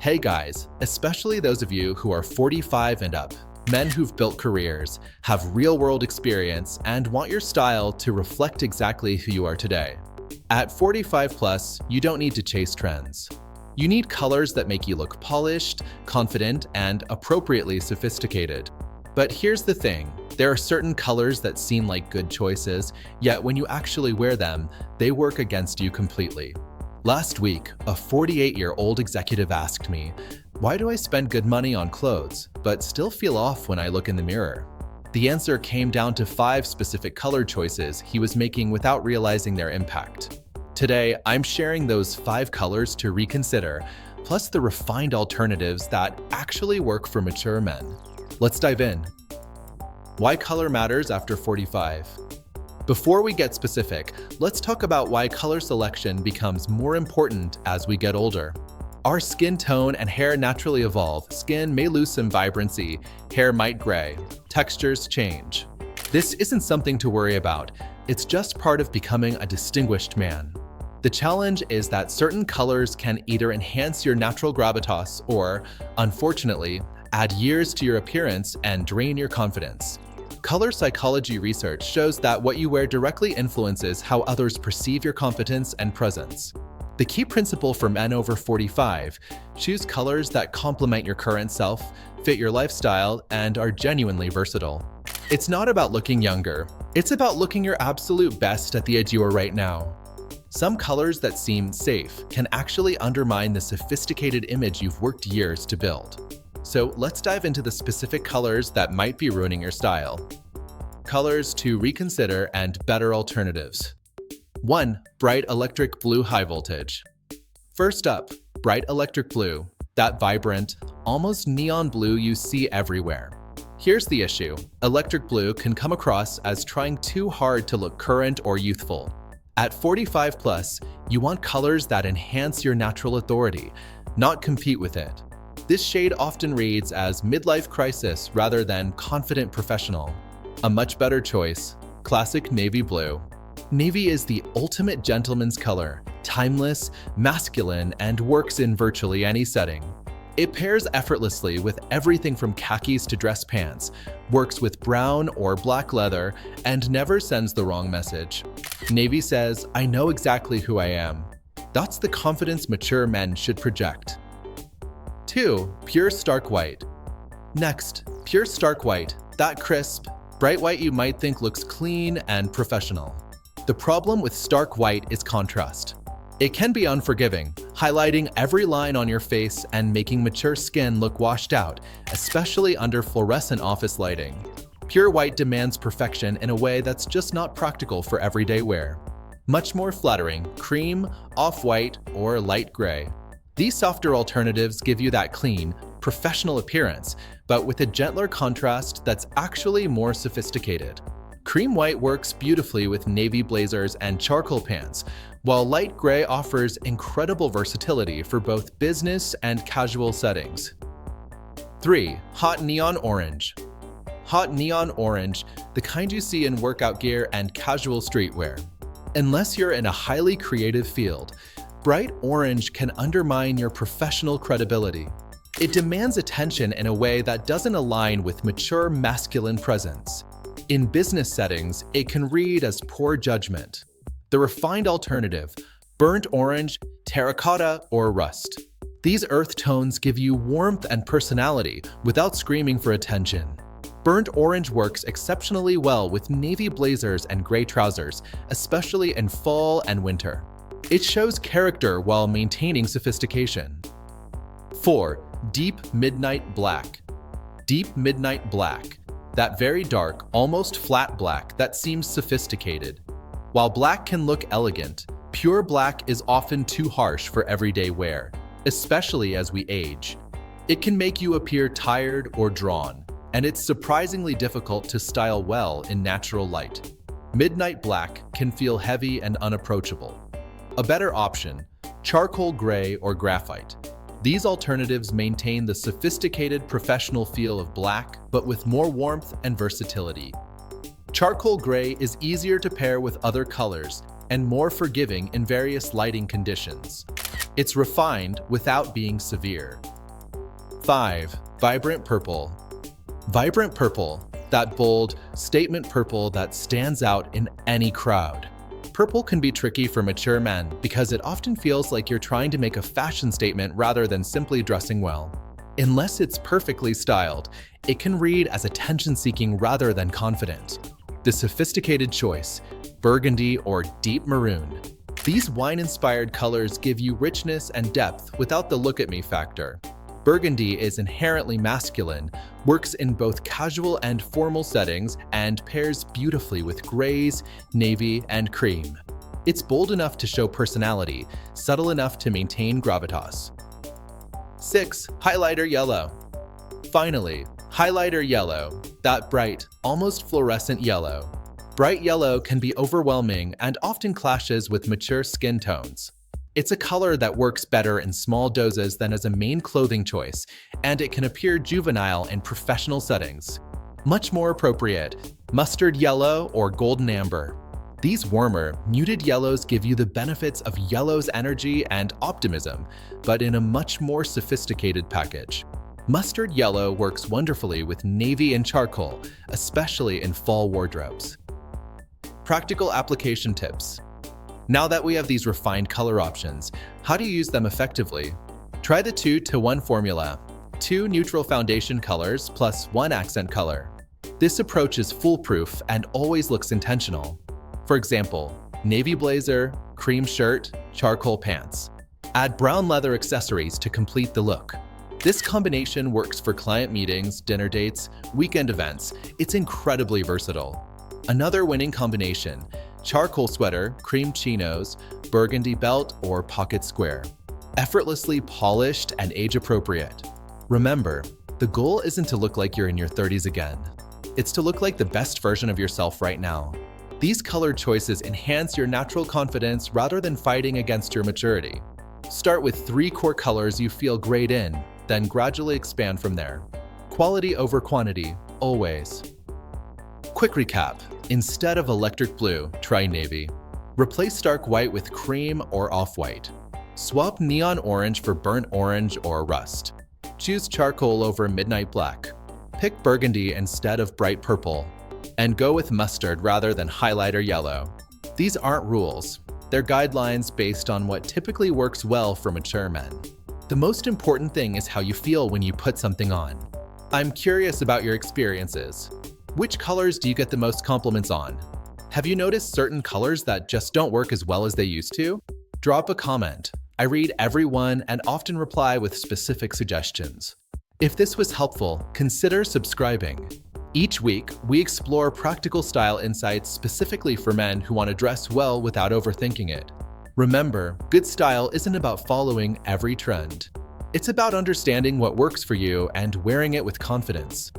Hey guys, especially those of you who are 45 and up, men who've built careers, have real-world experience, and want your style to reflect exactly who you are today. At 45 plus, you don't need to chase trends. You need colors that make you look polished, confident, and appropriately sophisticated. But here's the thing, there are certain colors that seem like good choices, yet when you actually wear them, they work against you completely. Last week, a 48-year-old executive asked me, "Why do I spend good money on clothes, but still feel off when I look in the mirror?" The answer came down to 5 specific color choices he was making without realizing their impact. Today, I'm sharing those 5 colors to reconsider, plus the refined alternatives that actually work for mature men. Let's dive in. Why color matters after 45. Before we get specific, let's talk about why color selection becomes more important as we get older. Our skin tone and hair naturally evolve. Skin may lose some vibrancy, hair might gray, textures change. This isn't something to worry about. It's just part of becoming a distinguished man. The challenge is that certain colors can either enhance your natural gravitas or, unfortunately, add years to your appearance and drain your confidence. Color psychology research shows that what you wear directly influences how others perceive your competence and presence. The key principle for men over 45: choose colors that complement your current self, fit your lifestyle, and are genuinely versatile. It's not about looking younger. It's about looking your absolute best at the age you are right now. Some colors that seem safe can actually undermine the sophisticated image you've worked years to build. So let's dive into the specific colors that might be ruining your style. Colors to reconsider and better alternatives. 1. Bright electric blue high voltage. First up, bright electric blue, that vibrant, almost neon blue you see everywhere. Here's the issue. Electric blue can come across as trying too hard to look current or youthful. At 45 plus, you want colors that enhance your natural authority, not compete with it. This shade often reads as midlife crisis rather than confident professional. A much better choice, classic navy blue. Navy is the ultimate gentleman's color, timeless, masculine, and works in virtually any setting. It pairs effortlessly with everything from khakis to dress pants, works with brown or black leather, and never sends the wrong message. Navy says, "I know exactly who I am." That's the confidence mature men should project. 2. Pure stark white. Next, pure stark white, that crisp, bright white you might think looks clean and professional. The problem with stark white is contrast. It can be unforgiving, highlighting every line on your face and making mature skin look washed out, especially under fluorescent office lighting. Pure white demands perfection in a way that's just not practical for everyday wear. Much more flattering, cream, off-white, or light gray. These softer alternatives give you that clean, professional appearance, but with a gentler contrast that's actually more sophisticated. Cream white works beautifully with navy blazers and charcoal pants, while light gray offers incredible versatility for both business and casual settings. 3. Hot neon orange. Hot neon orange, the kind you see in workout gear and casual streetwear. Unless you're in a highly creative field, bright orange can undermine your professional credibility. It demands attention in a way that doesn't align with mature masculine presence. In business settings, it can read as poor judgment. The refined alternative, burnt orange, terracotta, or rust. These earth tones give you warmth and personality without screaming for attention. Burnt orange works exceptionally well with navy blazers and gray trousers, especially in fall and winter. It shows character while maintaining sophistication. 4. Deep midnight black. Deep midnight black. That very dark, almost flat black that seems sophisticated. While black can look elegant, pure black is often too harsh for everyday wear, especially as we age. It can make you appear tired or drawn, and it's surprisingly difficult to style well in natural light. Midnight black can feel heavy and unapproachable. A better option, charcoal gray or graphite. These alternatives maintain the sophisticated professional feel of black, but with more warmth and versatility. Charcoal gray is easier to pair with other colors and more forgiving in various lighting conditions. It's refined without being severe. 5. Vibrant purple. Vibrant purple, that bold, statement purple that stands out in any crowd. Purple can be tricky for mature men because it often feels like you're trying to make a fashion statement rather than simply dressing well. Unless it's perfectly styled, it can read as attention-seeking rather than confident. The sophisticated choice, burgundy or deep maroon. These wine-inspired colors give you richness and depth without the look-at-me factor. Burgundy is inherently masculine, works in both casual and formal settings, and pairs beautifully with grays, navy, and cream. It's bold enough to show personality, subtle enough to maintain gravitas. 6. Highlighter yellow. Finally, highlighter yellow, that bright, almost fluorescent yellow. Bright yellow can be overwhelming and often clashes with mature skin tones. It's a color that works better in small doses than as a main clothing choice, and it can appear juvenile in professional settings. Much more appropriate, mustard yellow or golden amber. These warmer, muted yellows give you the benefits of yellow's energy and optimism, but in a much more sophisticated package. Mustard yellow works wonderfully with navy and charcoal, especially in fall wardrobes. Practical application tips. Now that we have these refined color options, how do you use them effectively? Try the 2-to-1 formula, 2 neutral foundation colors plus 1 accent color. This approach is foolproof and always looks intentional. For example, navy blazer, cream shirt, charcoal pants. Add brown leather accessories to complete the look. This combination works for client meetings, dinner dates, weekend events. It's incredibly versatile. Another winning combination, charcoal sweater, cream chinos, burgundy belt, or pocket square. Effortlessly polished and age-appropriate. Remember, the goal isn't to look like you're in your 30s again. It's to look like the best version of yourself right now. These color choices enhance your natural confidence rather than fighting against your maturity. Start with 3 core colors you feel great in, then gradually expand from there. Quality over quantity, always. Quick recap. Instead of electric blue, try navy. Replace stark white with cream or off-white. Swap neon orange for burnt orange or rust. Choose charcoal over midnight black. Pick burgundy instead of bright purple. And go with mustard rather than highlighter yellow. These aren't rules. They're guidelines based on what typically works well for mature men. The most important thing is how you feel when you put something on. I'm curious about your experiences. Which colors do you get the most compliments on? Have you noticed certain colors that just don't work as well as they used to? Drop a comment. I read every one and often reply with specific suggestions. If this was helpful, consider subscribing. Each week, we explore practical style insights specifically for men who want to dress well without overthinking it. Remember, good style isn't about following every trend. It's about understanding what works for you and wearing it with confidence.